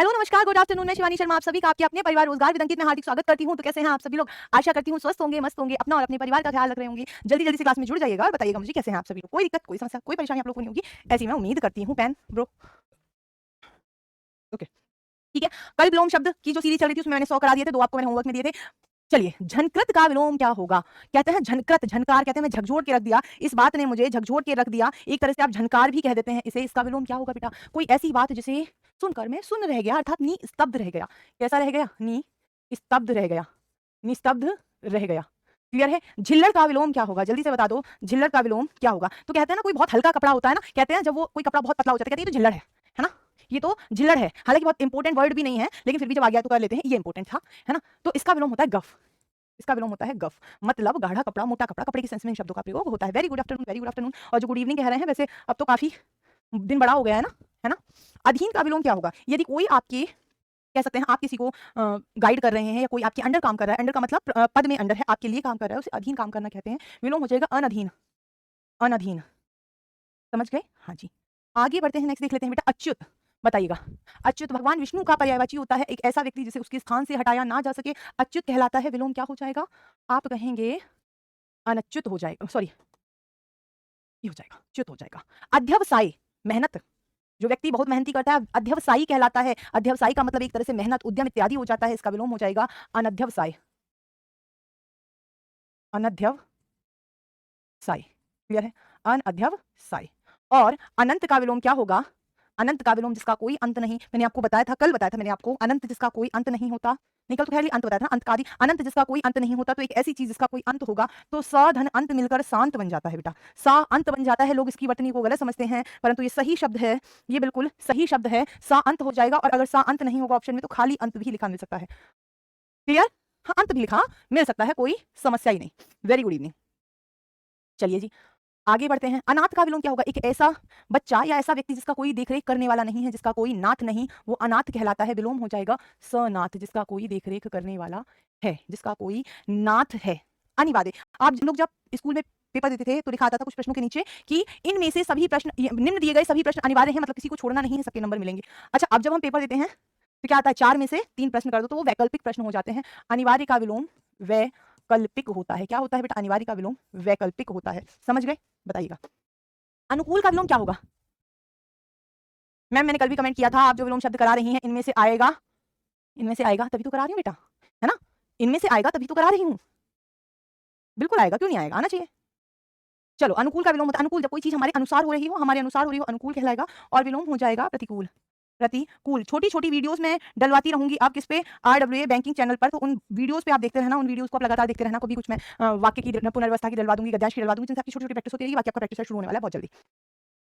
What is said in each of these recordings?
Hello नमस्कार good afternoon, मैं शिवानी शर्मा आप सभी का आपके अपने परिवार रोजगार विद अंकित में हार्दिक स्वागत करती हूं। तो कैसे हैं आप सभी लोग? आशा करती हूं स्वस्थ होंगे, मस्त होंगे, अपना और अपने परिवार का ख्याल रख रहे होंगे। जल्दी जल्दी से क्लास में जुड़ जाइएगा और बताइएगा मुझे कैसे हैं आप सभी लोग। कोई दिक्कत, कोई समस्या, कोई परेशानी आप लोगों को नहीं होगी, ऐसी मैं उम्मीद करती हूँ। पेन ब्रो, ओके ठीक है। कल विलोम शब्द की जो सीरीज चल रही थी उसमें मैंने 100 करा दिए थे, 2 आपको मैंने होमवर्क में दिए थे। चलिए, झनकृत का विलोम क्या होगा? कहते हैं झनकृत, झनकार कहते हैं, मैं झकझोर के रख दिया, इस बात ने मुझे झकझोर के रख दिया। एक तरह से आप झनकार भी कह देते हैं इसे। इसका विलोम क्या होगा बेटा? कोई ऐसी बात जिसे सुनकर मैं सुन रह गया, अर्थात निस्तब्ध रह गया। कैसा रह गया? निस्तब्ध रह गया, निस्तब्ध रह गया। क्लियर है? झिल्लड़ का विलोम क्या होगा? जल्दी से बता दो, झिल्लड़ का विलोम क्या होगा? तो कहते हैं ना, कोई बहुत हल्का कपड़ा होता है ना, कहते हैं जब वो कोई कपड़ा बहुत पतला हो जाता है, कहते हैं ये तो झिल्लड़ है ना? ये तो झिल्लड़ है। हालांकि बहुत इंपॉर्टेंट वर्ड भी नहीं है, लेकिन फिर भी जब आ गया तो कर लेते हैं, ये इंपॉर्टेंट था, है ना? तो इसका विलोम होता है गफ। इसका विलोम होता है गफ, मतलब गाढ़ा कपड़ा, मोटा कपड़ा, कपड़े के सेंस में इन शब्दों का प्रयोग होता है। Very good afternoon, very good afternoon. और जो गुड इवनिंग कह रहे हैं, वैसे अब तो काफी दिन बड़ा हो गया है ना? अधीन का विलोम क्या होगा? यदि कोई आपके, कह सकते हैं आप किसी को गाइड कर रहे हैं या कोई आपके अंडर काम कर रहा है, अंडर का मतलब पद में अंडर है, आपके लिए काम कर रहा है, उसे अधीन काम करना कहते हैं। विलोम हो जाएगा अनधीन, अनधीन। समझ गए? हाँ जी। आगे बढ़ते हैं, नेक्स्ट देख लेते हैं बेटा, अच्युत। बताइएगा। अच्युत भगवान विष्णु का पर्यायवाची होता है, एक ऐसा व्यक्ति जिसे उसके स्थान से हटाया ना जा सके, अच्युत कहलाता है। विलोम क्या हो जाएगा? आप कहेंगे अनच्युत हो जाएगा, सॉरी ये हो जाएगा, च्युत हो जाएगा। अध्यवसायी, मेहनत, जो व्यक्ति बहुत मेहनती करता है अध्यवसायी कहलाता है। अध्यवसायी का मतलब एक तरह से मेहनत, उद्यम इत्यादि हो जाता है। इसका विलोम हो जाएगा अनध्यवसाय, अनध्यवसाय। क्लियर है? अनध्यवसाय। और अनंत का विलोम क्या होगा? अनंत का विलोम जिसका कोई अंत नहीं। मैंने आपको बताया था, कल बताया था मैंने आपको, अनंत जिसका कोई अंत नहीं होता। नहीं, कल तो खैर अंत बताया था ना, अंत का आदि। अनंत जिसका कोई अंत नहीं होता, तो एक ऐसी चीज जिसका कोई अंत होगा, तो स धन अंत मिलकर शांत बन जाता है बेटा। सा अंत बन जाता है। लोग इसकी वर्तनी को गलत समझते हैं, परंतु ये सही शब्द है, ये बिल्कुल सही शब्द है। सा अंत हो जाएगा, और अगर सा अंत नहीं होगा ऑप्शन में, तो खाली अंत भी लिखा मिल सकता है। क्लियर? हाँ, अंत भी लिखा मिल सकता है, कोई समस्या ही नहीं। Very good evening. चलिए जी, आगे बढ़ते हैं। अनाथ का विलोम क्या होगा? एक ऐसा बच्चा या ऐसा व्यक्ति जिसका कोई देखरेख करने वाला नहीं है, जिसका कोई नाथ नहीं, वो अनाथ कहलाता है। विलोम हो जाएगा सनाथ, जिसका कोई देखरेख करने वाला है, जिसका कोई नाथ है। अनिवार्य। आप लोग जब स्कूल में पेपर देते थे तो लिखा आता था कुछ प्रश्नों के नीचे कि इनमें से सभी प्रश्न, निम्न दिए गए सभी प्रश्न अनिवार्य हैं, मतलब किसी को छोड़ना नहीं है, सबके नंबर मिलेंगे। अच्छा, अब जब हम पेपर देते हैं तो क्या आता है? 4 में से 3 प्रश्न कर दो, तो वो वैकल्पिक प्रश्न हो जाते हैं। अनिवार्य का विलोम वैकल्पिक होता है। क्या होता है बेटा? अनिवार्य का विलोम वैकल्पिक होता है। समझ गए? बताइएगा। अनुकूल का विलोम क्या होगा? मैम मैंने कल भी कमेंट किया था, आप जो विलोम शब्द करा रही हैं, इनमें से आएगा, इनमें से आएगा तभी तो करा रही हूँ बेटा, है ना? इनमें से आएगा तभी तो करा रही हूँ। बिल्कुल आएगा, क्यों नहीं आएगा? आना चाहिए। चलो, अनुकूल का विलोम होता है, अनुकूल जब कोई चीज हमारे अनुसार हो रही हो, हमारे अनुसार हो रही हो, अनुकूल कहलाएगा। और विलोम हो जाएगा प्रतिकूल, प्रतिकूल। छोटी छोटी वीडियोस में डलवाती रहूंगी। आप किस पे? RWA बैंकिंग चैनल पर। तो उन वीडियोस पे आप देखते रहना, उन वीडियोस को आप लगातार देखते रहना। कभी कुछ मैं वाक्य की पुनर्वस्था की डलवा दूंगी, गद्यांश की डलवा दूंगी, जिनसे आपकी छोटी छोटी प्रैक्टिस होती रहेगी। बाकी आपका प्रैक्टिस शुरू होने वाला है बहुत जल्दी।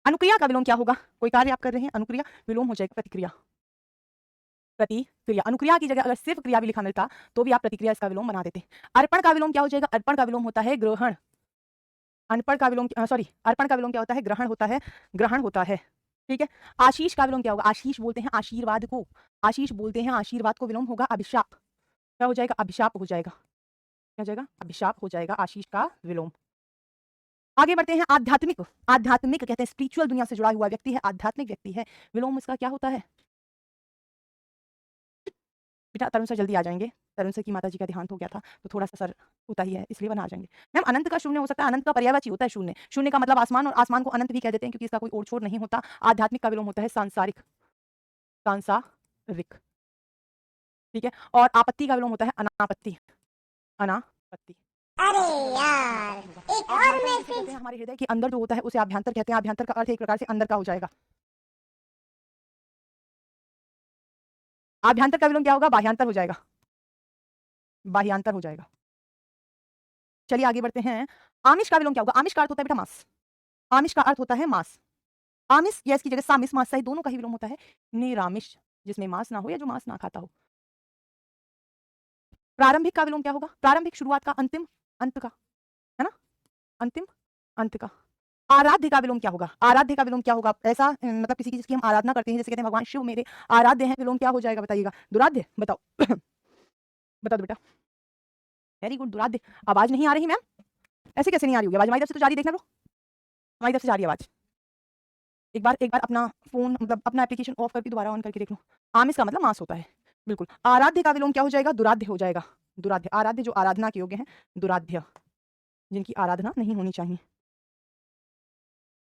अनुक्रिया का विलोम क्या होगा? कोई कार्य आप कर रहे हैं, अनुक्रिया, विलोम हो जाएगा प्रतिक्रिया, प्रतिक्रिया। अनुक्रिया की जगह अगर सिर्फ क्रिया भी लिखा मिलता तो भी आप प्रतिक्रिया इसका विलोम बना देते। अर्पण का विलोम क्या हो जाएगा? अर्पण का विलोम होता है ग्रहण। अनपढ़ का विलोम, सॉरी, अर्पण का विलोम क्या होता है? ग्रहण होता है, ग्रहण होता है। ठीक है। आशीष का विलोम क्या होगा? आशीष बोलते हैं आशीर्वाद को, आशीष बोलते हैं आशीर्वाद को। विलोम होगा अभिशाप। क्या हो जाएगा? अभिशाप हो जाएगा। क्या हो जाएगा? अभिशाप हो जाएगा आशीष का विलोम। आगे बढ़ते हैं। आध्यात्मिक, आध्यात्मिक कहते हैं स्पिरिचुअल दुनिया से जुड़ा हुआ व्यक्ति है, आध्यात्मिक व्यक्ति है। विलोम इसका क्या होता है बेटा? तरुण सर जल्दी आ जाएंगे। तरुण सर की माता जी का देहांत हो गया था, तो थोड़ा सा सर होता ही है, इसलिए बना आ जाएंगे। मैम अनंत का शून्य हो सकता है, अनंत का पर्यायवाची होता है शून्य। शून्य का मतलब आसमान, और आसमान को अनंत भी कह देते हैं, क्योंकि इसका कोई ओर छोर नहीं होता। आध्यात्मिक का विलोम होता है सांसारिक, सांसारिक। ठीक है। और आपत्ति का विलोम होता है अनापत्ति, अनापत्ति। अरे यार, एक और आभ्यंतर जिसे कहते मैसेज। हैं हमारे हृदय के अंदर जो होता है, उसे आभ्यंतर कहते हैं। आभ्यंतर का अर्थ एक प्रकार से अंदर का हो जाएगा। आभ्यंतर का विलोम क्या होगा? बाह्यांतर हो जाएगा, बाह्यांतर हो जाएगा। चलिए आगे बढ़ते हैं। आमिष का विलोम क्या होगा? आमिष का अर्थ होता है बेटा मांस, आमिष का अर्थ होता है मांस। आमिष या इसकी जगह सामिस, मांस सहित दोनों का ही विलोम होता है निरामिष, जिसमें मांस ना हो या जो मांस ना खाता हो। प्रारंभिक का विलोम क्या होगा? प्रारंभिक शुरुआत का, अंतिम अंत का, है ना? अंतिम अंत का। आराध्य का विलोम क्या होगा? आराध्य का विलोम क्या होगा? ऐसा मतलब किसी की जिसकी हम आराधना करते हैं, जैसे कहते हैं भगवान शिव मेरे आराध्य हैं, विलोम क्या हो जाएगा? बताइएगा। दुराध्य, बताओ। बता दो बेटा। वेरी गुड, दुराध्य। आवाज नहीं आ रही मैम? ऐसे कैसे नहीं आ रही होगी आवाज? हमारी तरफ से तो जा रही, देखना लो, हमारी तरफ से जा रही आवाज। एक बार अपना फोन मतलब अपना एप्लीकेशन ऑफ करके दोबारा ऑन करके देख लो। आमिस का मतलब मांस होता है, बिल्कुल। आराध्य का विलोम क्या हो जाएगा? दुराध्य हो जाएगा। दुराध्य, आराध्य जो आराधना के योग्य हैं, दुराध्य जिनकी आराधना नहीं होनी चाहिए।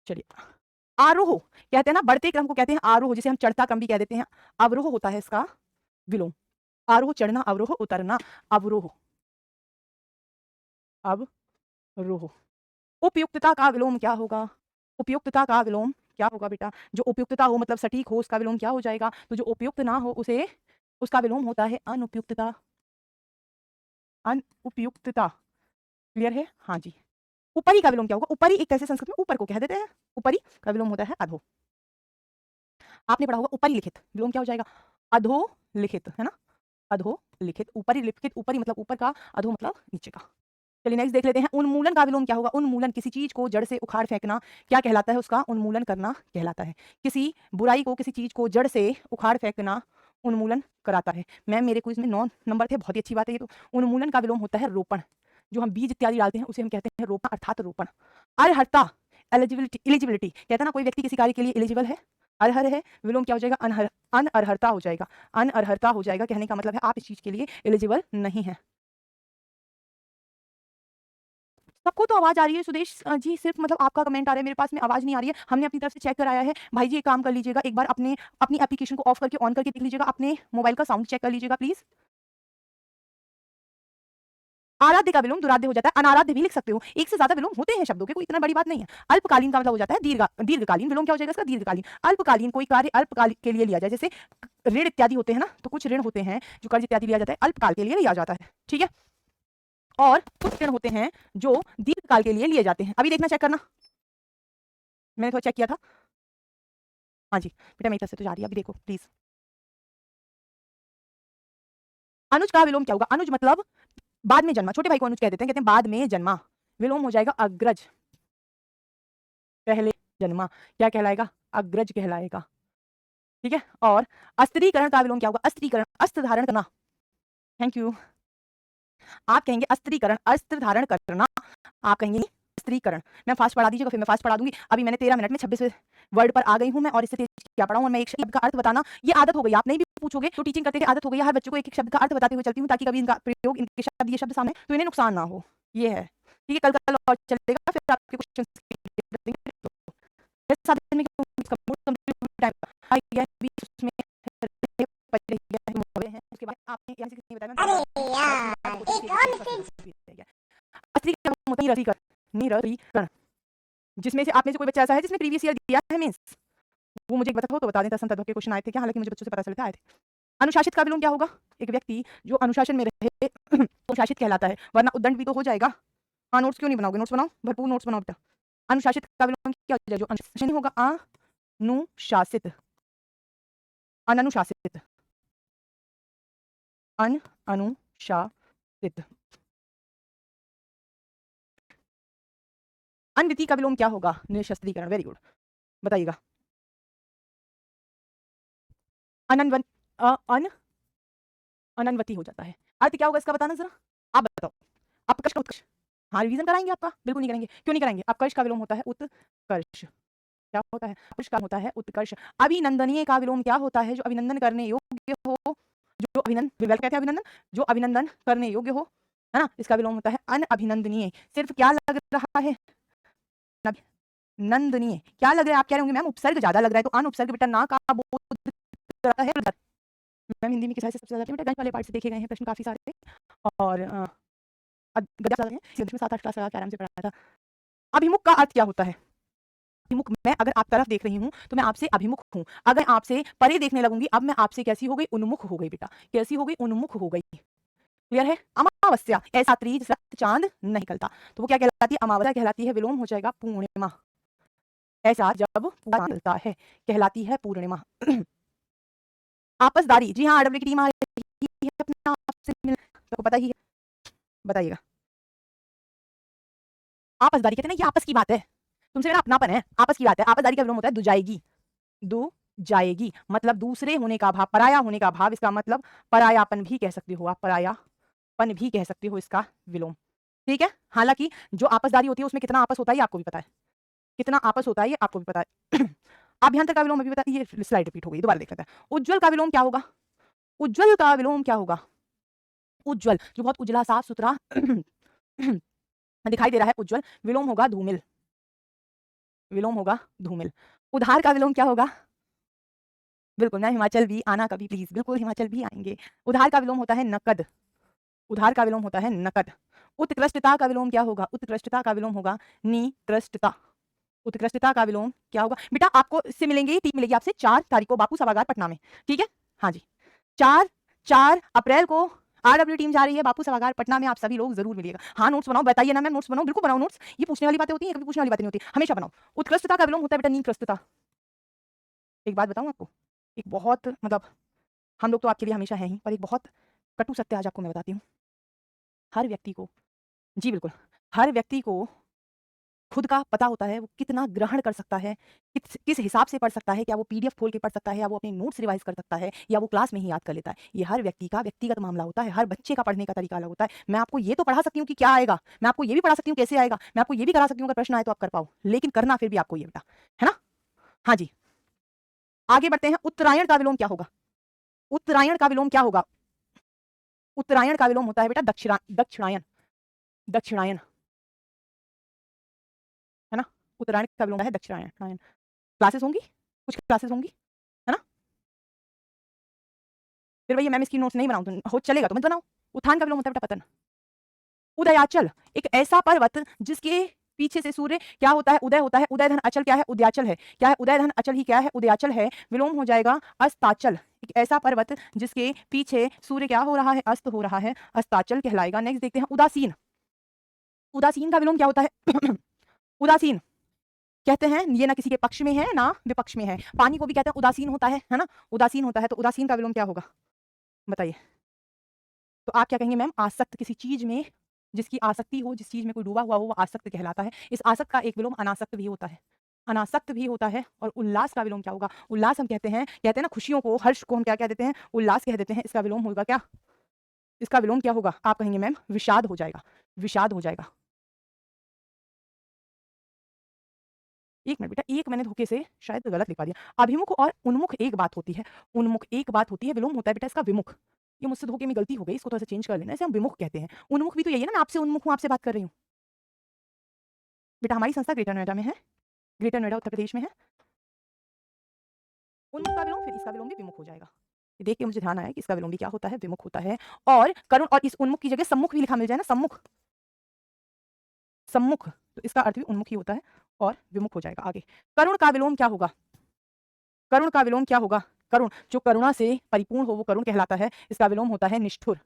चलिए, आरोह कहते हैं ना, बढ़ते क्रम को कहते हैं आरोह, जिसे हम चढ़ता क्रम भी कह देते हैं। अवरोह होता है इसका विलोम। आरोह चढ़ना, अवरोह उतरना, अवरोह, अवरोह। उपयुक्तता का विलोम क्या होगा? उपयुक्तता का विलोम क्या होगा बेटा? जो उपयुक्तता हो मतलब सटीक हो, उसका विलोम क्या हो जाएगा? तो जो उपयुक्त ना हो उसे, उसका विलोम होता है अनुपयुक्तता। अनुपयुक्तता, क्लियर है? हाँ जी। ऊपरी का विलोम क्या होगा? ऊपरी एक तरह से संस्कृत में ऊपर को कह देते हैं। ऊपरी का विलोम होता है अधो। आपने पढ़ा होगा ऊपरी लिखित, विलोम क्या हो जाएगा? अधो लिखित, है ना? अधो लिखित, ऊपरी लिखित, ऊपरी मतलब ऊपर का, अधो मतलब नीचे का। चलिए नेक्स्ट देख लेते हैं। उन्मूलन का विलोम क्या होगा? उन्मूलन, किसी चीज को जड़ से उखाड़ फेंकना, क्या कहलाता है? उसका उन्मूलन करना कहलाता है। किसी बुराई को, किसी चीज को जड़ से उखाड़ फेंकना उन्मूलन कराता है। मैम मेरे क्विज में 9 नंबर थे, बहुत ही अच्छी बात है ये तो। उन्मूलन का विलोम होता है रोपण। जो हम बीज इत्यादि डालते हैं उसे हम कहते हैं रोपण अर्थात रोपण। अर्हता, एलिजिबिलिटी, इलिजिबिलिटी कहते हैं ना कोई व्यक्ति किसी कार्य के लिए एलिजिबल है, अर्हर है, विलोम क्या हो जाएगा? अनअर्हता हो जाएगा। अनअर्हता हो जाएगा, कहने का मतलब है आप इस चीज के लिए एलिजिबल नहीं है। सबको तो आवाज आ रही है सुदेश जी, सिर्फ मतलब आपका कमेंट आ रहा है, मेरे पास में आवाज नहीं आ रही है। हमने अपनी तरफ से चेक कराया है। भाई जी एक काम कर लीजिएगा, एक बार अपने अपनी एप्लीकेशन को ऑफ करके ऑन करके देख लीजिएगा, अपने मोबाइल का साउंड चेक कर लीजिएगा प्लीज। आराध्य का विलोम दुराध्य हो जाता है। अनाराध्य भी लिख सकते हो, एक से ज्यादा विलोम होते हैं शब्दों के, कोई इतना बड़ी बात नहीं है। अल्पकालीन का मतलब हो जाता है दीर्घकालीन। विलोम क्या हो जाएगा इसका? दीर्घकालीन। अल्पकालीन, कोई कार्य अल्पकाल के लिए लिया जाए, जैसे ऋण इत्यादि होते हैं ना, तो कुछ ऋण होते हैं जो कर्ज इत्यादि लिया जाता है अल्पकाल के लिए लिया जाता है, ठीक है। और कुछ ऋण होते हैं जो दीर्घकाल के लिए लिए जाते हैं। अभी देखना, चेक करना, मैंने थोड़ा चेक किया था। हाँ जी बेटा मेरी तरफ से तो जा रही है, अभी देखो प्लीज। अनुज का विलोम क्या होगा? अनुज मतलब बाद में जन्मा, छोटे भाई को अनुज कह देते हैं, कहते हैं बाद में जन्मा। विलोम हो जाएगा अग्रज, पहले जन्मा, क्या कहलाएगा? अग्रज कहलाएगा, ठीक है। और अस्त्रीकरण का विलोम क्या होगा? अस्त्रीकरण, अस्त्र धारण करना। Thank you. आप कहेंगे अस्त्रीकरण, अस्त्र धारण करना, आप कहेंगे अस्त्रीकरण। मैं फास्ट पढ़ा दीजिएगा, फिर मैं फास्ट पढ़ा दूंगी। अभी मैंने 13 मिनट में 26 वर्ड पर आ गई हूं मैं, और इससे तेज क्या पढ़ाऊं। और मैं एक शब्द का अर्थ बताना, ये आदत हो गई, आप नहीं भी पूछोगे तो टीचिंग करते आदत हो गई है, हर बच्चे को एक एक शब्द का अर्थ बताते हुए चलती हूँ, ताकि कभी इनका प्रयोग, इनके शब्द, ये शब्द सामने तो इन्हें नुकसान ना हो। ये है, ठीक है। कल कल और चलेगा, फिर आपके क्वेश्चन उसके बाद आपने यहाँ से किसने बताया? अरे यार एक और मैसेज। निरसीकरण, जिसमें से आप में से कोई बच्चा ऐसा है जिसने प्रीवियस ईयर दिया है मींस, वो मुझे बता हो तो बता दें। तत्व के क्वेश्चन आए थे क्या? हालांकि मुझे बच्चों से पता चलता आए थे। अनुशासित का विलोम क्या होगा? एक व्यक्ति जो अनुशासन में रहे अनुशासित कहलाता है, वरना उद्दंड भी तो हो जाएगा। हाँ नोट्स क्यों नहीं बनाओगे? नोट्स बनाओ, भरपूर नोट्स बनाओ बेटा। अनुशासित का विलोम क्या हो जाएगा? जो अनुशासन होगा अनुशासित, अननुशासित, अनुशासित। अनविति का विलोम क्या होगा? निशस्त्रीकरण, वेरी गुड, बताइएगा। अनन्वन अन अनन्वती हो जाता है। अर्थ क्या होगा इसका बताना जरा, आप बताओ। अपकर्ष का उत्कर्ष, हाँ रिवीजन कराएंगे आपका? बिल्कुल नहीं करेंगे, क्यों नहीं कराएंगे? अपकर्ष का विलोम होता है उत्कर्ष, क्या होता है? अपकर्ष का होता है उत्कर्ष। अभिनंदनीय का विलोम क्या होता है? जो अभिनंदन करने योग्य हो, जो अभिनंदन कहते हैं, अभिनंदन जो अभिनंदन करने योग्य हो, है ना, इसका विलोम होता है अनअभिनंदनीय। सिर्फ क्या लग रहा है? नंदनीय क्या लग रहा है? आप कह रहे होंगे मैम उपसर्ग ज्यादा लग रहा है, तो अनुपसर्ग बेटा ना का बोध कराता है। मैम हिंदी में किस से सबसे ज्यादा बेटा गंज वाले पार्ट से देखे गए हैं प्रश्न काफी सारे, और गद्य हैं, इसमें 7-8 क्लास लगा के आराम से पढ़ाया था। अभिमुख का अर्थ क्या होता है? अभिमुख, मैं अगर आप तरफ देख रही हूँ तो मैं आपसे अभिमुख हूँ, अगर आपसे परे देखने लगूंगी, अब मैं आपसे कैसी हो गई? उन्मुख हो गई बेटा, कैसी हो गई? उन्मुख हो गई, क्लियर है। अमावस्या, ऐसा त्रीज रक्त चांद नहीं निकलता, तो वो क्या कहलाती है? अमावस्या कहलाती है, विलोम हो जाएगा पूर्णिमा। ऐसा जब पूरा निकलता है कहलाती है पूर्णिमा। आपसदारी, जी हाँ आरडब्ल्यू की टीम आ रही है अपना आपसे मिलने, तो पता ही है, बताइएगा। आपसदारी कहते हैं ना, ये आपस की बात है, तुमसे मेरा अपनापन है, आपस की बात है। आपसदारी का विलोम होता है दुजाएगी। दुजाएगी मतलब दूसरे होने का भाव, पराया होने का भाव, इसका मतलब परायापन भी कह सकते हो आप, परायापन भी कह सकते हो इसका विलोम, ठीक है। हालांकि जो आपसदारी होती है उसमें कितना आपस होता है ये आपको भी पता है, कितना आपस होता है ये आपको भी पता है। आभ्यंतर का विलोम अभी बता, ये स्लाइड रिपीट हो गई, दोबारा देख लेते हैं। उज्ज्वल का विलोम क्या होगा? उज्ज्वल का विलोम क्या होगा? उज्ज्वल जो बहुत उजला साफ सुथरा दिखाई दे रहा है, उज्ज्वल। विलोम होगा धूमिल, विलोम होगा धूमिल। उधार का विलोम क्या होगा? बिल्कुल ना, हिमाचल भी आना कभी प्लीज, बिल्कुल हिमाचल भी आएंगे। उधार का विलोम होता है नकद, उधार का विलोम होता है नकद। उत्कृष्टता का विलोम क्या होगा? उत्कृष्टता का विलोम होगा निकृष्टता। उत्कृष्टता का विलोम क्या होगा? बेटा आपको इससे मिलेंगे, टीम मिलेगी आपसे 4 तारीख को बापू सभागार पटना में, ठीक है? हाँ जी, 4 अप्रैल को आरडब्ल्यू टीम जा रही है बापू सभागार पटना में, आप सभी लोग जरूर मिलिएगा। हाँ नोट्स बनाओ, बताइए ना मैम, नोट्स बनाओ, बिल्कुल बनाओ नोट्स। ये पूछने वाली बातें होती हैं, कभी पूछने वाली बातें नहीं होती, हमेशा बनाओ। उत्कृष्टता का विलोम होता है बेटा निकृष्टता। एक बात बताऊं आपको, एक बहुत मतलब, हम लोग तो आपके लिए हमेशा हैं ही, पर एक बहुत कटु सत्य आज आपको मैं बताती हूँ। हर व्यक्ति को, जी बिल्कुल, हर व्यक्ति को खुद का पता होता है वो कितना ग्रहण कर सकता है, किस हिसाब से पढ़ सकता है, क्या वो पीडीएफ खोल के पढ़ सकता है, या वो अपने नोट्स रिवाइज कर सकता है, या वो क्लास में ही याद कर लेता है। ये हर व्यक्ति का व्यक्तिगत मामला होता है, हर बच्चे का पढ़ने का तरीका अलग होता है। मैं आपको ये तो पढ़ा सकती हूँ कि क्या आएगा, मैं आपको ये भी पढ़ा सकती हूँ कैसे आएगा, मैं आपको ये भी करा सकती हूँ अगर प्रश्न आए तो आप कर पाओ, लेकिन करना फिर भी आपको ये बेटा, है ना? हाँ जी, आगे बढ़ते हैं। उत्तरायण का विलोम क्या होगा? उत्तरायण का विलोम क्या होगा? उत्तरायण का विलोम होता है बेटा दक्षिणायन, दक्षिणायन, है ना? उत्तरायण का विलोम है दक्षिणायन। क्लासेस होंगी, कुछ क्लासेस होंगी, है ना? फिर भैया मैम इसकी नोट्स नहीं बनाऊं तो हो चलेगा तो मत बनाओ। उत्थान का विलोम होता है बेटा पतन। उदयाचल एक ऐसा पर्वत जिसके पीछे से सूर्य क्या होता है? उदय होता है। उदय धन अचल क्या है? उदयाचल है। क्या है? उदय धन अचल ही क्या है? उदयाचल है। विलोम हो जाएगा अस्ताचल। एक ऐसा पर्वत जिसके पीछे सूर्य क्या हो रहा है? अस्त हो रहा है, अस्ताचल कहलाएगा। नेक्स्ट देखते हैं उदासीन। उदासीन का विलोम क्या होता है? उदासीन कहते हैं ये ना किसी के पक्ष में है ना विपक्ष में है। पानी को भी कहते हैं उदासीन होता है ना? उदासीन होता है। तो उदासीन का विलोम क्या होगा बताइए? तो आप क्या कहेंगे मैम? आसक्त, किसी चीज में जिसकी आसक्ति हो, जिस चीज में कोई डूबा हुआ हो, वो आसक्त कहलाता है। इस आसक्त का एक विलोम अनासक्त भी होता है, अनासक्त भी होता है। और उल्लास का विलोम क्या होगा? उल्लास हम कहते हैं ना खुशियों को, हर्ष को हम क्या कह देते हैं? उल्लास कह देते हैं। इसका विलोम होगा क्या? इसका विलोम क्या होगा? आप कहेंगे मैम विषाद हो जाएगा, विषाद हो जाएगा। एक मिनट बेटा, एक मैंने धोखे से शायद गलत लिखवा दिया। अभिमुख और उन्मुख एक बात होती है, उन्मुख एक बात होती है। विलोम होता है बेटा इसका विमुख। ये मुझसे धोखे में गलती हो गई, इसको थोड़ा सा चेंज कर लेना। इसे हम विमुख कहते हैं। उन्मुख भी तो यही है ना, मैं आपसे उन्मुख हूँ, आपसे बात कर रही हूँ। बेटा हमारी संस्था ग्रेटर नोएडा में है, ग्रेटर नोएडा उत्तर प्रदेश में है। उन्मुख का विलोम, फिर इसका विलोम भी विमुख हो जाएगा। ये देख के मुझे ध्यान आया कि इसका विलोम भी क्या होता है? विमुख होता है। और करुण, और इस उन्मुख की जगह सम्मुख भी लिखा मिल जाए ना, सम्मुख, सम्मुख, तो इसका अर्थ भी उन्मुख ही होता है और विमुख हो जाएगा। आगे करुण का विलोम क्या होगा? करुण का विलोम क्या होगा? करुण जो करुणा से परिपूर्ण हो वो करुण कहलाता है। इसका विलोम होता है निष्ठुर।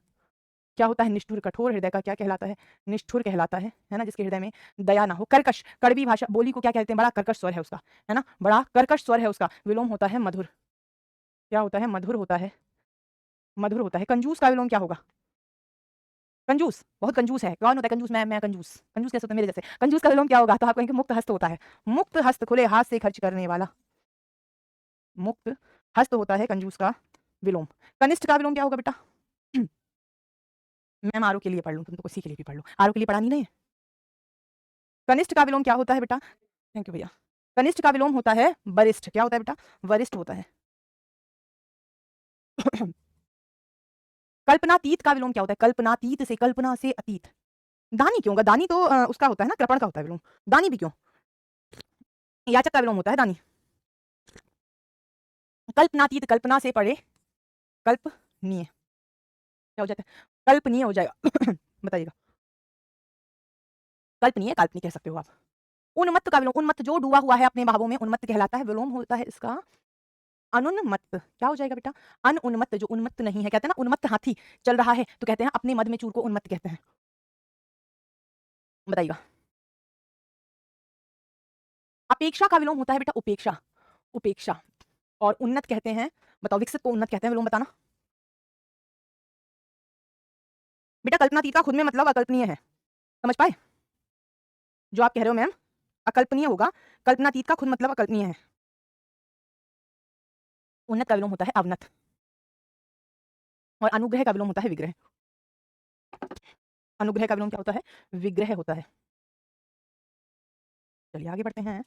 क्या होता है? निष्ठुर। कठोर हृदय का क्या कहलाता है? निष्ठुर कहलाता है ना, जिसके हृदय में दया ना हो। कर्कश, कड़वी भाषा बोली को क्या कहते हैं? बड़ा कर्कश स्वर है उसका, है ना, बड़ा कर्कश स्वर है उसका। विलोम होता है मधुर। क्या होता है? मधुर होता है, मधुर होता है। कंजूस का विलोम क्या होगा? कंजूस बहुत कंजूस है। कौन होता है कंजूस? मैं कंजूस। कंजूस कैसे होता है? मेरे जैसे। कंजूस का विलोम क्या होगा? तो आप कहेंगे मुक्त हस्त होता है। मुक्त हस्त, खुले हाथ से खर्च करने वाला, मुक्त हस्त होता है कंजूस का विलोम। कनिष्ठ का विलोम क्या होगा बेटा? मैम आरो के लिए पढ़ लूं, तुम तो किसी के लिए भी पढ़ लो, आरो के लिए पढ़ानी नहीं है। कनिष्ठ का विलोम क्या होता है बेटा? थैंक यू भैया। कनिष्ठ का विलोम होता है वरिष्ठ। क्या होता है बेटा? वरिष्ठ होता है। कल्पनातीत का विलोम क्या होता है? कल्पनातीत से, कल्पना से अतीत। दानी क्यों होगा? दानी तो उसका होता है ना, कृपण का होता है विलोम। दानी भी क्यों? याचक का विलोम होता है दानी। कल्पनातीत, कल्पना से पढ़े, कल्पनीय क्या हो जाता है? कल्पनीय हो जाएगा। बताइएगा। कल्पनीय, काल्पनिक कह सकते हो आप। उन्मत्त का विलोम, उन्मत्त जो डूबा हुआ है अपने भावों में, उन्मत्त कहलाता है। विलोम होता है इसका अनुन्मत्त। क्या हो जाएगा बेटा? अनुन्मत्त जो उन्मत्त नहीं है। कहते हैं ना उन्मत्त हाथी चल रहा है तो कहते हैं अपने मद में चूर को उन्मत्त कहते हैं। बताइएगा। अपेक्षा का विलोम होता है बेटा उपेक्षा, उपेक्षा। और उन्नत कहते हैं, बताओ विकसित को उन्नत कहते हैं, विलोम बताना बेटा। कल्पनातीत का खुद में मतलब अकल्पनीय है, समझ पाए? जो आप कह रहे हो मैम अकल्पनीय होगा, कल्पनातीत का खुद मतलब अकल्पनीय है। उन्नत का विलोम होता है अवनत, और अनुग्रह का विलोम होता है विग्रह। अनुग्रह का विलोम क्या होता है? विग्रह होता है। चलिए आगे बढ़ते हैं।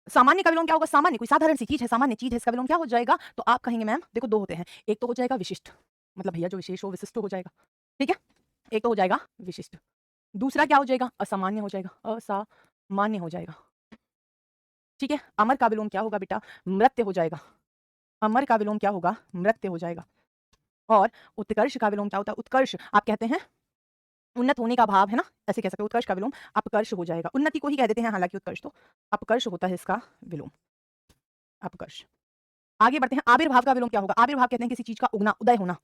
सामान्य का विलोम क्या होगा? सामान्य कोई साधारण सी चीज है, सामान्य चीज है, इसका विलोम क्या हो जाएगा? तो आप कहेंगे मैम देखो दो होते हैं, एक तो हो जाएगा विशिष्ट, मतलब भैया जो विशेष हो विशिष्ट हो जाएगा, ठीक है, एक तो हो जाएगा विशिष्ट, दूसरा क्या हो जाएगा? असामान्य हो जाएगा, असामान्य हो जाएगा, ठीक है। अमर का विलोम क्या होगा बेटा? मृत्य हो जाएगा, अमर का विलोम क्या होगा? मृत्य हो जाएगा। और उत्कर्ष का विलोम क्या होता है? उत्कर्ष आप कहते हैं उन्नत होने का भाव है ना, ऐसे कह सकते हो। उत्कर्ष का विलोम अपकर्ष हो जाएगा, उन्नति को ही कह देते हैं हालांकि उत्कर्ष तो अपकर्ष होता है इसका विलोम, अपकर्ष। आगे बढ़ते हैं, आविर्भाव का विलोम क्या होगा? आविर्भाव कहते हैं किसी चीज का उगना, उदय होना,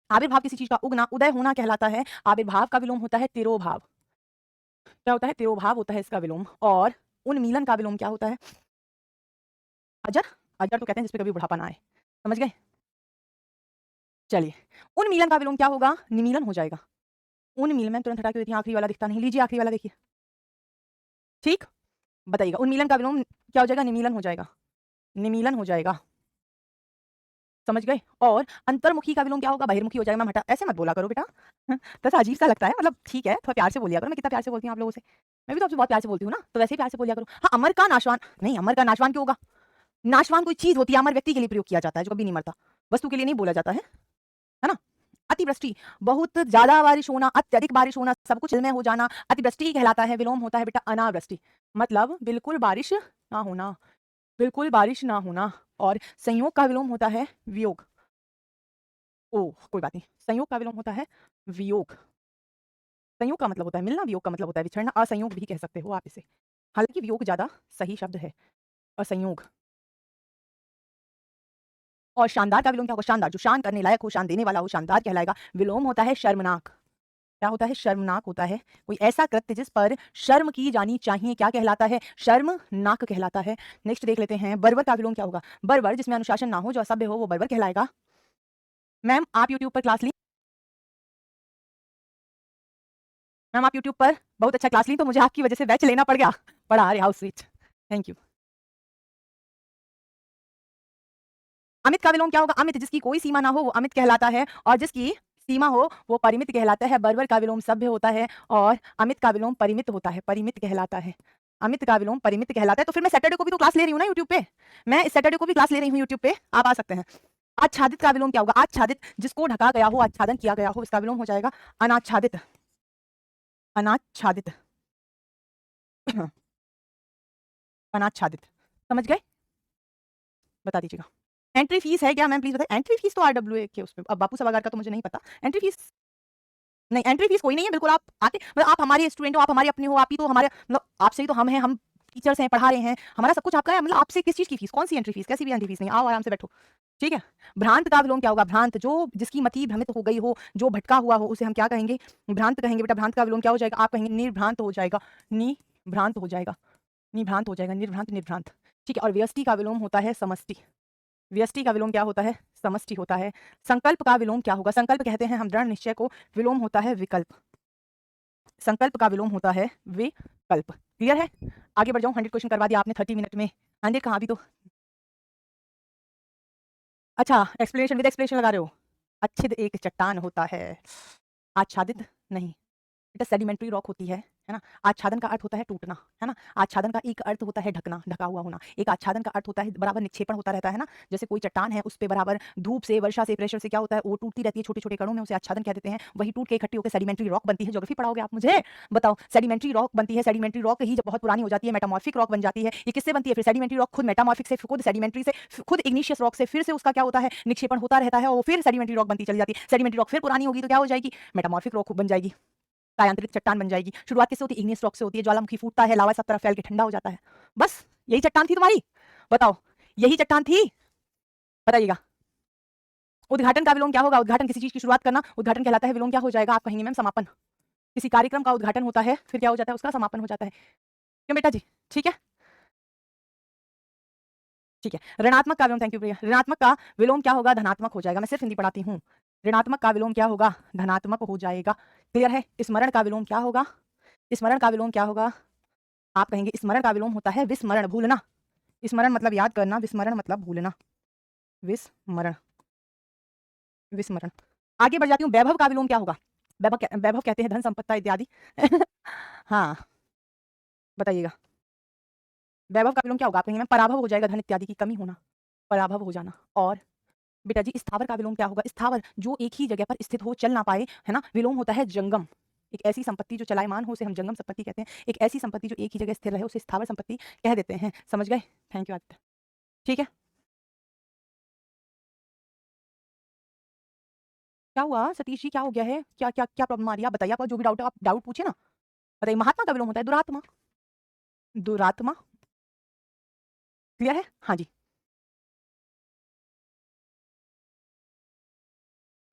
आविर्भाव किसी चीज का उगना उदय होना कहलाता है। आविर्भाव का विलोम होता है तिरोभाव, क्या होता है? तिरोभाव होता है इसका विलोम। और उन्मीलन का विलोम क्या होता है? अजर, अजर तो कहते हैं जिसपे कभी बुढ़ापा ना आए, समझ गए? चलिए, उन्मीलन का विलोम क्या होगा? निमीलन हो जाएगा, उन्मीलन में तुरंत हटा के देती हूँ, आखिरी वाला दिखता नहीं, लीजिए आखिरी वाला देखिए, ठीक, बताइएगा उन्मीलन का विलोम क्या हो जाएगा? निमीलन हो जाएगा, निमीलन हो जाएगा, समझ गए? और अंतर्मुखी का विलोम क्या होगा? बहिर्मुखी हो जाएगा। मैम हटा, ऐसे मत बोला करो बेटा, थोड़ा अजीब सा लगता है, मतलब ठीक है थोड़ा प्यार से बोलिया करो। मैं कितना प्यार से बोलती हूँ आप लोगों से, मैं भी तो आपसे बहुत प्यार से बोलती हूँ ना, तो वैसे ही प्यार से बोलिया करो। हाँ, अमर का नाशवान नहीं, अमर का नाशवान क्यों होगा? नाशवान कोई चीज होती है, अमर व्यक्ति के लिए प्रयोग किया जाता है जो कभी नहीं मरता, वस्तु के लिए नहीं बोला जाता है ना। अतिवृष्टि, बहुत ज्यादा बारिश होना, अत्यधिक बारिश होना, सब कुछ में हो जाना, अतिवृष्टि कहलाता है। विलोम होता है बेटा अनावृष्टि, मतलब बिल्कुल बारिश ना होना, बिल्कुल बारिश ना होना। और संयोग का विलोम होता है वियोग, ओह कोई बात नहीं, संयोग का विलोम होता है वियोग। संयोग का मतलब होता है मिलना, वियोग का मतलब होता है बिछड़ना, असंयोग भी कह सकते हो आप इसे, हालांकि वियोग ज्यादा सही शब्द है, असंयोग। और शानदार का विलोम क्या होगा? शानदार, जो शान करने लायक हो, शान देने वाला हो, शानदार कहलाएगा। विलोम होता है शर्मनाक, क्या होता है? शर्मनाक होता है, कोई ऐसा कृत्य जिस पर शर्म की जानी चाहिए, क्या कहलाता है? शर्मनाक कहलाता है। नेक्स्ट देख लेते हैं, बर्बर का विलोम क्या होगा? बर्बर, जिसमें अनुशासन ना हो, जो असभ्य हो, वो बर्बर कहलाएगा। मैम आप यूट्यूब पर क्लास ली, मैम आप यूट्यूब पर बहुत अच्छा क्लास ली, तो मुझे आपकी वजह से बैच लेना पड़ गया, पढ़ा अरे how sweet, thank you. Amit का विलोम क्या होगा? अमित, जिसकी कोई सीमा ना हो वो अमित कहलाता है, और जिसकी सीमा हो वो परिमित कहलाता है। बर्बर का विलोम सभ्य होता है, और अमित का विलोम परिमित होता है, परिमित कहलाता है। अमित का विलोम परिमित कहलाता है। तो फिर मैं सैटरडे को भी तो क्लास ले रही हूँ ना यूट्यूब पे, मैं इस सैटरडे को भी क्लास ले रही हूँ यूट्यूब पे, आप आ सकते हैं। आच्छादित का विलोम क्या होगा? आच्छादित, जिसको ढका गया हो, आच्छादन किया गया हो, इसका विलोम हो जाएगा अनाच्छादित, अनाच्छादित, अनाच्छादित, समझ गए? बता दीजिएगा। एंट्री फीस है क्या मैम, प्लीज बताइए। एंट्री फीस तो RWA के उस पे, अब बापू सभागार का तो मुझे नहीं पता। एंट्री फीस नहीं, एंट्री फीस कोई नहीं है, बिल्कुल आप आके, मतलब आप हमारे स्टूडेंट हो, आप हमारे अपने हो, आप ही तो हमारे, मतलब आपसे ही तो हम हैं, हम टीचर्स हैं, पढ़ा रहे हैं, हमारा सब कुछ आपका है, मतलब आपसे किस चीज की फीस? कौन सी एंट्री फीस? कैसी भी एंट्री फीस नहीं, आओ आराम से बैठो, ठीक है। भ्रांत का विलोम क्या होगा? भ्रांत, जो जिसकी मति भ्रमित हो गई हो, जो भटका हुआ हो, उसे हम क्या कहेंगे? भ्रांत कहेंगे बेटा। भ्रांत का विलोम क्या हो जाएगा? आप कहेंगे निर्भ्रांत हो जाएगा, निभ्रांत हो जाएगा, निभ्रांत हो जाएगा, निर्भ्रांत, निर्भ्रांत, ठीक है। और व्यष्टि का विलोम होता है समष्टि, व्यष्टि का विलोम क्या होता है? समष्टि होता है। संकल्प का विलोम क्या होगा? संकल्प कहते हैं हम दृढ़ निश्चय को, विलोम होता है विकल्प, संकल्प का विलोम होता है विकल्प। क्लियर है? आगे बढ़ जाऊं, 100 क्वेश्चन करवा दिया आपने 30 मिनट में, 100 कहाँ, अभी तो अच्छा एक्सप्लेनेशन विद एक्सप्लेनेशन लगा रहे हो। अच्छिद एक चट्टान होता है, आच्छादित नहीं, बेटा सेडिमेंट्री रॉक होती है ना। आच्छादन का अर्थ होता है टूटना, है ना। आच्छादन का एक अर्थ होता है ढकना, ढका हुआ होना। एक आच्छादन का अर्थ होता है बराबर निक्षेपण होता रहता है ना, जैसे कोई चट्टान है, उस पे बराबर धूप से, वर्षा से, प्रेशर से क्या होता है, वो टूटती रहती है छोटे छोटे कणों में, उसे आच्छादन कह देते हैं। वही टूट के इकट्ठी होकर सेडिमेंट्री रॉक बनती है। ज्योग्राफी पढ़ाओगे आप मुझे, बताओ। सेडिमेंट्री रॉक बनती है, सेडिमेंट्री रॉक ही जब बहुत पुरानी हो जाती है मेटामॉर्फिक रॉक बन जाती है। ये किससे बनती है फिर? सेडिमेंट्री रॉक खुद मेटामॉर्फिक से, खुद सेडिमेंट्री से, खुद इग्निशियस रॉक से, फिर से उसका क्या होता है, निक्षेपण होता रहता है, और वो फिर सेडिमेंट्री रॉक बनती चली जाती है। सेडिमेंट्री रॉक फिर पुरानी होगी तो क्या हो जाएगी? मेटामॉर्फिक रॉक बन जाएगी, कायांतरित चट्टान बन जाएगी। शुरुआत किससे होती है? इग्नियस रॉक से होती है। ज्वालामुखी फूटता है, लावा सब तरफ फैल के ठंडा हो जाता है। बस यही चट्टान थी तुम्हारी, बताओ यही चट्टान थी, बताइएगा। उद्घाटन का विलोम क्या होगा? उद्घाटन, किसी चीज की शुरुआत करना, उद्घाटन कहलाता है। विलोम क्या हो जाएगा? आप कहेंगे मैम समापन, किसी कार्यक्रम का उद्घाटन होता है, फिर क्या हो जाता है? उसका समापन हो जाता है। क्यों बेटा जी? ठीक है, ठीक है। ऋणात्मक का विलोम, थैंक यू प्रिया। ऋणात्मक का विलोम क्या होगा? धनात्मक हो जाएगा। मैं सिर्फ हिंदी पढ़ाती हूँ। ऋणात्मक का विलोम क्या होगा? धनात्मक हो जाएगा। क्लियर है? स्मरण का विलोम क्या होगा? स्मरण का विलोम क्या होगा? आप कहेंगे स्मरण का विलोम होता है विस्मरण, भूलना। स्मरण मतलब याद करना, विस्मरण मतलब भूलना, विस्मरण, विस्मरण। आगे बढ़ जाती हूँ। वैभव का विलोम क्या होगा? वैभव कहते हैं धन संपत्ति इत्यादि हाँ, बताइएगा। वैभव का विलोम क्या होगा? आप कहेंगे मैम पराभव हो जाएगा, धन इत्यादि की कमी होना, पराभव हो जाना। और बेटा जी स्थावर का विलोम क्या होगा? स्थावर जो एक ही जगह पर स्थित हो, चल ना पाए, है ना, विलोम होता है जंगम। एक ऐसी संपत्ति जो चलायमान हो उसे हम जंगम संपत्ति कहते हैं। एक ऐसी संपत्ति जो एक ही जगह स्थिर रहे उसे स्थावर संपत्ति कह देते हैं। समझ गए? Thank you Aditya. ठीक है, क्या हुआ सतीश जी, क्या हो गया है? क्या क्या क्या प्रॉब्लम आ रही है? आप बताइए, आपका जो भी डाउट है आप डाउट पूछिए ना। बताइए, महात्मा का विलोम होता है दुरात्मा। दुरात्मा क्लियर है? हाँ जी।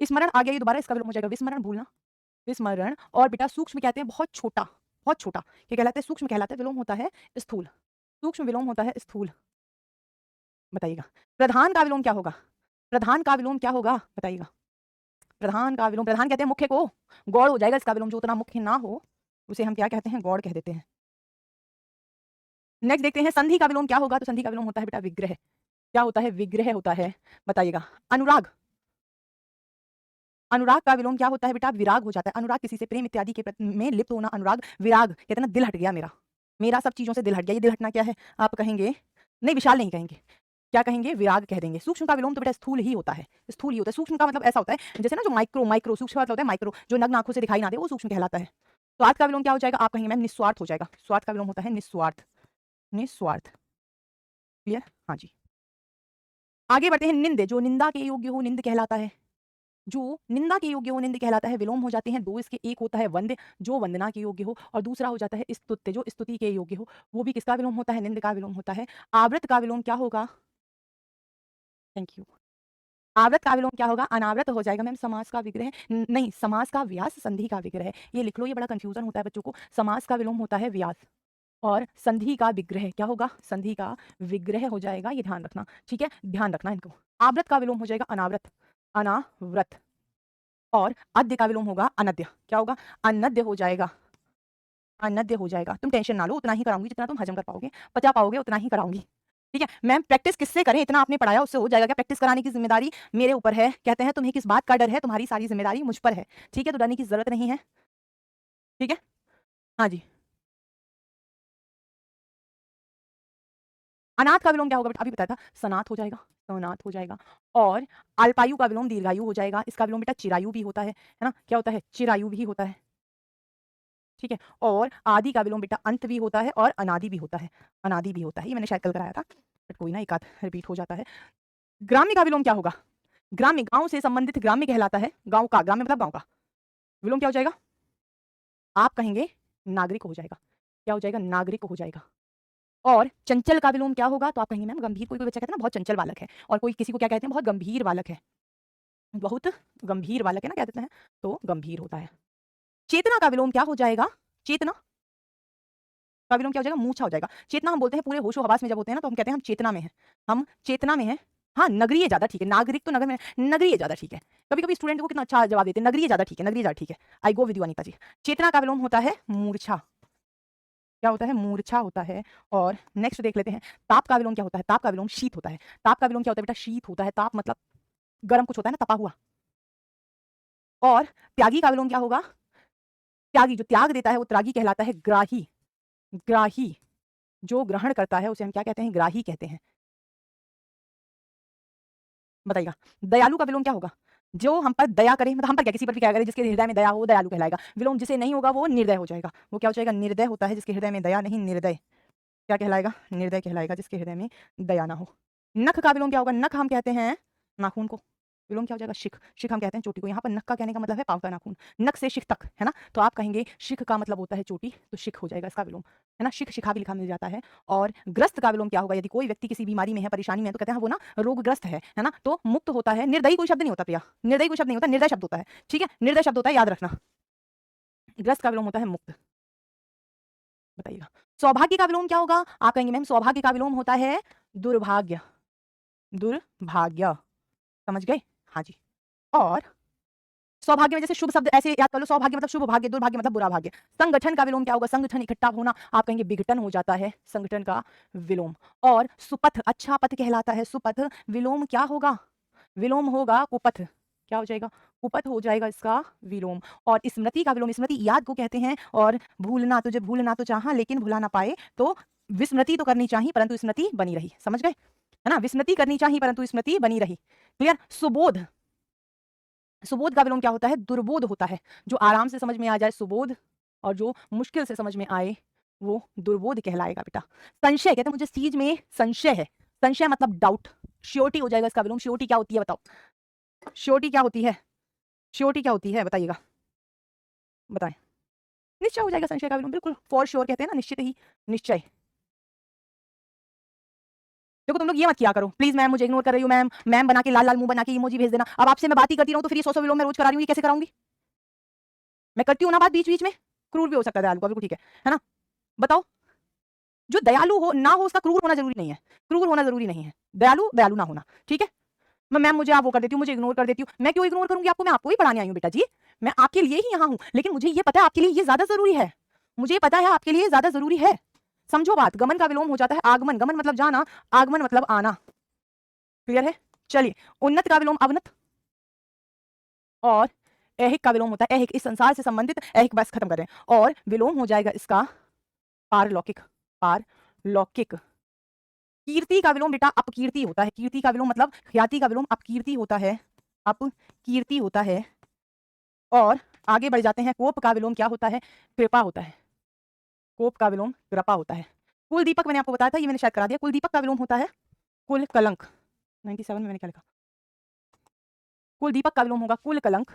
स्मरण आ गया, ये दोबारा इसका विलोम हो जाएगा विस्मरण, भूलना, विस्मरण। और बेटा सूक्ष्म कहते हैं बहुत छोटा, बहुत छोटा, क्या कहलाते हैं? सूक्ष्म कहलाते हैं, विलोम होता है स्थूल, सूक्ष्म विलोम होता है स्थूल। बताइएगा, प्रधान का विलोम क्या होगा? प्रधान का विलोम क्या होगा? बताइएगा, प्रधान का विलोम, प्रधान कहते हैं मुख्य को, गौड़ हो जाएगा इसका विलोम, जो उतना मुख्य ना हो उसे हम क्या कहते हैं? गौड़ कह देते हैं। नेक्स्ट देखते हैं संधि का विलोम क्या होगा? तो संधि का विलोम होता है बेटा विग्रह। क्या होता है? विग्रह होता है। बताइएगा, अनुराग, अनुराग का विलोम क्या होता है बेटा? विराग हो जाता है। अनुराग किसी से प्रेम इत्यादि के में लिप्त होना, अनुराग। विराग कहते हैं ना, दिल हट गया मेरा, मेरा सब चीजों से दिल हट गया। ये दिल हटना क्या है? आप कहेंगे, नहीं विशाल नहीं कहेंगे, क्या कहेंगे? विराग कह देंगे। सूक्ष्म का विलोम तो बेटा स्थूल ही होता है, स्थूल ही होता है। सूक्ष्म का मतलब ऐसा होता है जैसे ना, जो माइक्रो, माइक्रो सूक्ष्म का मतलब होता है माइक्रो, जो नग्न आंखों से दिखाई ना दे, वो सूक्ष्म कहलाता है। स्वार्थ का विलोम क्या हो जाएगा? आप कहेंगे मैम निस्वार्थ हो जाएगा। स्वार्थ का विलोम होता है निस्वार्थ, निस्वार्थ। क्लियर? हाँ जी। आगे बढ़ते हैं, निंद, जो निंदा के योग्य हो निंद कहलाता है, जो निंदा के योग्य हो निंद कहलाता है। विलोम हो जाते हैं दो इसके, एक होता है वंद्य जो वंदना के योग्य हो, और दूसरा हो जाता है स्तुत्य जो स्तुति के योग्य हो। वो भी किसका विलोम होता है? निंद का विलोम होता है। आवृत का विलोम क्या होगा? Thank you. आवृत का विलोम क्या होगा? अनावृत हो जाएगा मैम। समास का विग्रह नहीं, समास का व्यास, संधि का विग्रह। ये लिख लो, ये बड़ा कंफ्यूजन होता है बच्चों को। समास का विलोम होता है व्यास, और संधि का विग्रह क्या होगा? संधि का विग्रह हो जाएगा, ये ध्यान रखना, ठीक है, ध्यान रखना इनको। आवृत का विलोम हो जाएगा अनावृत, अनावृत। और अद्य का विलोम होगा अनद्य। क्या होगा? अनद्य हो जाएगा, अनद्य हो जाएगा। तुम टेंशन ना लो, उतना ही कराऊंगी जितना तुम हजम कर पाओगे, पचा पाओगे, उतना ही कराऊंगी। ठीक है मैम, प्रैक्टिस किससे करें? इतना आपने पढ़ाया उससे हो जाएगा क्या? प्रैक्टिस कराने की जिम्मेदारी मेरे ऊपर है। कहते हैं तुम्हें किस बात का डर है? तुम्हारी सारी जिम्मेदारी मुझ पर है। ठीक है, तो डरने की जरूरत नहीं है। ठीक है, हाँ जी। अनाथ का विलोम क्या होगा बेटा? अभी बताया था, सनाथ हो जाएगा, सनाथ हो जाएगा। और अल्पायु का विलोम दीर्घायु हो जाएगा। इसका विलोम बेटा चिरायु भी होता है ना? क्या होता है? चिरायु भी होता है। ठीक है, और आदि का विलोम बेटा अंत भी होता है और अनादि भी होता है, अनादि भी होता है। ये मैंने शायद कल कराया था, बट कोई ना, एक आध रिपीट हो जाता है। ग्राम्य का विलोम क्या होगा? ग्राम्य गांव से संबंधित ग्राम्य कहलाता है। गांव का, ग्राम्य मतलब गांव का, विलोम क्या हो जाएगा? आप कहेंगे नागरिक हो जाएगा। क्या हो जाएगा? नागरिक हो जाएगा। और चंचल का विलोम क्या होगा? तो आप कहेंगे मैम गंभीर। कोई कोई बच्चा कहता है ना बहुत चंचल बालक है, और कोई किसी को क्या कहते हैं? बहुत गंभीर बालक है, बहुत गंभीर बालक है ना, कह देते हैं, तो गंभीर होता है। चेतना का विलोम क्या हो जाएगा? चेतना का विलोम क्या हो जाएगा? मूर्छा हो जाएगा। चेतना हम बोलते हैं पूरे होशो हवास में जब होते हैं ना, तो हम कहते हैं हम चेतना में हैं, हम चेतना में हैं। हाँ, नगरीय ज्यादा ठीक है, नागरिक तो नगर में, नगरीय ज्यादा ठीक है। कभी कभी स्टूडेंट को कितना अच्छा जवाब देते हैं, नगरीय ज्यादा ठीक है, नगरीय ज्यादा ठीक है। आई गो विद यू अनीता जी। चेतना का विलोम होता है मूर्छा। क्या होता है? मूर्छा होता है। और नेक्स्ट देख लेते हैं, ताप का विलोम क्या होता है? ताप का विलोम शीत होता है। ताप का विलोम क्या होता है बेटा? शीत होता है। ताप मतलब गर्म कुछ होता है ना, तपा हुआ। और त्यागी का विलोम क्या होगा? त्यागी, जो त्याग देता है वो त्यागी कहलाता है। ग्राही, ग्राही जो ग्रहण करता है उसे हम क्या कहते हैं? ग्राही कहते हैं। बताइएगा, दयालु का विलोम क्या होगा? जो हम पर दया करे, मतलब हम पर क्या, किसी पर भी क्या करे, जिसके हृदय में दया हो, दयालु कहलाएगा। विलोम जिसे नहीं होगा वो निर्दय हो जाएगा। वो क्या हो जाएगा? निर्दय होता है, जिसके हृदय में दया नहीं, निर्दय। क्या कहलाएगा? निर्दय कहलाएगा, जिसके हृदय में दया ना हो। नख का विलोम क्या होगा? नख हम कहते हैं नाखून को, विलोम क्या हो जाएगा? शिख, शिख हम कहते हैं चोटी को। यहाँ पर नख का कहने का मतलब है पांव का नाखून, नख से शिख तक, है ना? तो आप कहेंगे शिख का मतलब होता है चोटी, तो शिख हो जाएगा इसका विलोम, है ना? शिख, शिखा भी लिखा मिल जाता है। और ग्रस्त का विलोम क्या होगा? यदि कोई व्यक्ति किसी बीमारी में है, परेशानी में है, तो कहते हैं वो ना रोगग्रस्त है ना? तो मुक्त होता है। निर्दयी कोई शब्द नहीं होता प्रिया, निर्दयी कोई शब्द नहीं होता, निर्दय शब्द होता है। ठीक है, निर्दय शब्द होता है, याद रखना। ग्रस्त का विलोम होता है मुक्त। बताइएगा, सौभाग्य का विलोम क्या होगा? आप कहेंगे मैम सौभाग्य का विलोम होता है दुर्भाग्य, दुर्भाग्य। समझ गए? हाँ जी। और सौभाग्य में जैसे शुभ शब्द ऐसे याद कर लो, सौभाग्य मतलब शुभ भाग्य, दुर्भाग्य मतलब बुरा भाग्य। संगठन का विलोम क्या होगा? संगठन इकट्ठा होना, आप कहेंगे विघटन हो जाता है, संगठन का विलोम। और सुपथ, अच्छा पथ कहलाता है। सुपथ विलोम क्या होगा? विलोम होगा कुपथ। क्या हो जाएगा? कुपथ हो जाएगा इसका विलोम। और स्मृति का विलोम, स्मृति याद को कहते हैं। और भूलना, तुझे भूलना तो चाहा लेकिन भुला ना पाए, तो विस्मृति तो करनी चाहिए परंतु स्मृति बनी रही, समझ गए, है ना, विस्मृति करनी चाहिए परंतु स्मृति बनी रही, क्लियर। सुबोध, सुबोध का विलोम क्या होता है, दुर्बोध होता है। जो आराम से समझ में आ जाए सुबोध, और जो मुश्किल से समझ में आए वो दुर्बोध कहलाएगा बेटा। संशय, कहते हैं मुझे इस चीज में संशय है, संशय मतलब डाउट, श्योरिटी हो जाएगा इसका विलोम। श्योरिटी क्या होती है बताओ, श्योरिटी क्या होती है, श्योरिटी क्या होती है बताइएगा, बताएं। निश्चय हो जाएगा संशय का विलोम, बिल्कुल फॉर श्योर कहते हैं ना, निश्चित ही, निश्चय। देखो तुम लोग ये मत किया करो प्लीज, मैम मुझे इग्नोर कर रही हूँ, मैम मैम बना के लाल लाल मुंह बना के इमोजी भेज देना। अब आपसे मैं बात ही करती रहूं तो फिर ये 100 विलोम मैं रोज करा रही हूँ, ये कैसे कराऊंगी। मैं करती हूँ ना बात बीच बीच में, क्रूर भी हो सकता है दयालु का, बिल्कुल ठीक है ना। बताओ, जो दयालु हो ना हो उसका क्रूर होना जरूरी नहीं है, क्रूर होना जरूरी नहीं है, दयालु दयालु ना होना, ठीक है। मैं मैम मुझे आप वो कर देती हूँ, मुझे इग्नोर कर देती हूँ, मैं क्यों इग्नोर करूंगी आपको, मैं आपको ही पढ़ाने आई हूँ बेटा जी, मैं आपके लिए ही यहाँ हूँ, लेकिन मुझे ये पता है आपके लिए ये ज्यादा जरूरी है, मुझे पता है आपके लिए ज्यादा जरूरी है, समझो बात। गमन का विलोम हो जाता है आगमन, गमन मतलब जाना, आगमन मतलब आना, क्लियर है। चलिए, उन्नत का विलोम अवनत, और ऐहिक का विलोम होता है ऐहिक, इस संसार से संबंधित, ऐहिक बस खत्म कर रहे हैं, और विलोम हो जाएगा इसका पारलौकिक, पारलौकिक। कीर्ति का विलोम बेटा अपकीर्ति होता है, कीर्ति का विलोम मतलब ख्याति का विलोम अपकीर्ति होता है, अपकीर्ति होता है। और आगे बढ़ जाते हैं, कोप का विलोम क्या होता है, कृपा होता है, कोप का विलोम कृपा होता है। कुल दीपक मैंने आपको बताया था, ये मैंने शायद करा दिया, कुल दीपक का विलोम होता है कुल कलंक। 97 में मैंने क्या लिखा, कुल दीपक का विलोम होगा कुल कलंक,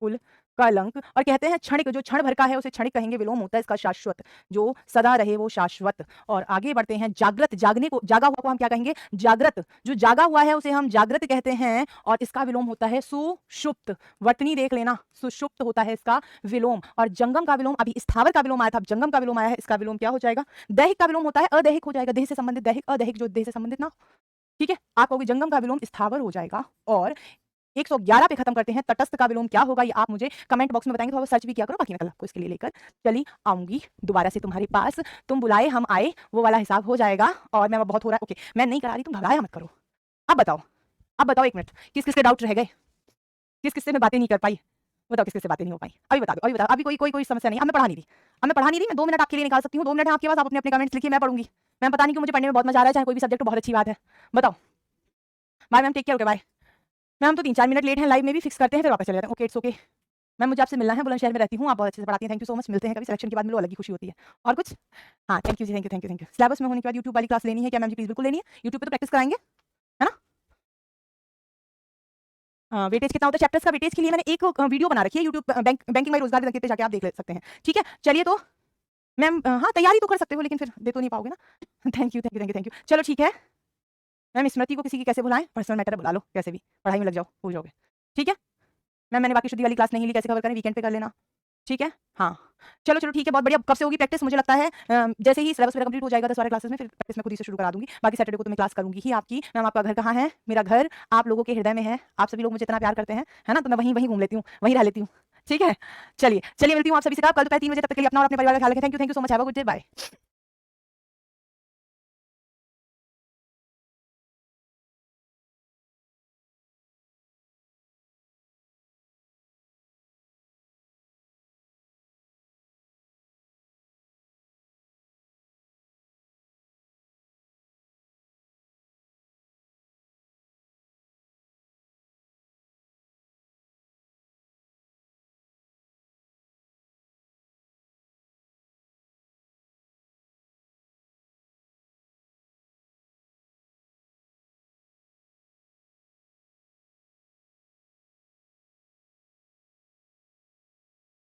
कुल कलंक। और कहते हैं क्षणिक, जो क्षण भर का है उसे क्षणिक कहेंगे, विलोम होता है इसका शाश्वत, जो सदा रहे वो शाश्वत। और आगे बढ़ते हैं, जागृत, जागने को, जागा हुआ को हम क्या कहेंगे, जागृत, जो जागा हुआ है उसे हम जागृत कहते हैं, और इसका विलोम होता है सुषुप्त। वर्तनी देख लेना, सुषुप्त होता है इसका विलोम। और जंगम का विलोम, अभी स्थावर का विलोम आया था, अब जंगम का विलोम आया है, इसका विलोम क्या हो जाएगा, दैहिक का विलोम होता है अदैहिक हो जाएगा, देह से संबंधित दैहिक, अदैहिक जो देह से संबंधित ना, ठीक है। आप कहोगे जंगम का विलोम स्थावर हो जाएगा। और 111 पे खत्म करते हैं, तटस्थ का विलोम क्या होगा ये आप मुझे कमेंट बॉक्स में बताएंगे, तो सर्च भी किया करो, बाकी मैं कल आपको इसके लिए लेकर चली आऊंगी दोबारा से तुम्हारे पास। तुम बुलाए हम आए, वो वाला हिसाब हो जाएगा। और मैं बहुत हो रहा है, ओके मैं नहीं करा रही, तुम भगाया मत करो। अब बताओ, अब बताओ एक मिनट, किस किस के डाउट रह गए, किस किससे मैं बातें नहीं कर पाई, बताओ किस किससे बातें नहीं हो पाई, अभी बता दो, अभी बताओ, अभी कोई कोई कोई समस्या नहीं। अब मैं पढ़ा नहीं रही, अब मैं पढ़ा नहीं रही, मैं 2 मिनट आपके लिए निकाल सकती हूँ, 2 मिनट है आपके पास, आप अपने अपने कमेंट्स लिखिए, मैं पढ़ूंगी। मैं पता नहीं क्यों मुझे पढ़ने में बहुत मजा आ रहा है, चाहे कोई भी सब्जेक्ट बहुत अच्छी बात है। बताओ, bye ma'am, take care, okay bye ma'am. तो 3-4 मिनट लेट है, लाइव में भी फिक्स करते हैं, फिर वापस चले जाते हैं, ओके इट्स ओके मैम। मुझे आपसे मिलना है, बुलंदशहर में रहती हूँ, आप बहुत अच्छे से पढ़ाती हैं, थैंक यू सो मच। मिलते हैं कभी, सिलेक्शन के बाद मिलो, अलग ही खुशी होती है। और कुछ, हाँ थैंक यू जी, thank you thank you thank you. Syllabus में होने के बाद यूट्यूब वाली क्लास लेनी है क्या मैम जी, प्लीज बिल्कुल लेनी है, यूट्यूब पे तो प्रैक्टिस कराएंगे, है ना। वेटेज कितना होता है चैप्टर्स का, वेटेज के लिए मैंने एक वीडियो बना रखी है यूट्यूब, बैंकिंग में रोजगार पे जाके आप देख सकते हैं, ठीक है। चलिए तो मैम, हाँ तैयारी तो कर सकते हो, लेकिन फिर दे तो नहीं पाओगे ना। Thank you thank you thank you thank you. चलो ठीक है मैम, स्मृति को किसी की कैसे बुलाएं, पर्सनल मैटर बुला लो, कैसे भी पढ़ाई में लग जाओ, भूल जाओगे, ठीक है मैम। मैंने बाकी शुद्धि वाली क्लास नहीं ली, कैसे कवर करें, वीकेंड पे कर लेना, ठीक है। हाँ चलो चलो ठीक है, बहुत बढ़िया। कब से होगी प्रैक्टिस, मुझे लगता है जैसे ही सिलेबस मेरा कंप्लीट हो जाएगा 10 12 क्लासेस में, फिर प्रैक्टिस मैं खुद ही से शुरू करा दूंगी। बाकी सैटरडे को तो मैं क्लास करूंगी ही आपकी। मैम आपका घर कहाँ है, मेरा घर आप लोगों के हृदय में है, आप सभी लोग मुझे इतना प्यार करते हैं, है ना, तो मैं वहीं वहीं घूम लेती हूँ, वहीं रह लेती हूँ, ठीक है। चलिए चलिए, मिलती हूँ आप सभी से कल दोपहर 3 बजे, तब तक के लिए अपना और अपने परिवार का ख्याल रखें। Thank you so much, have a good day, bye.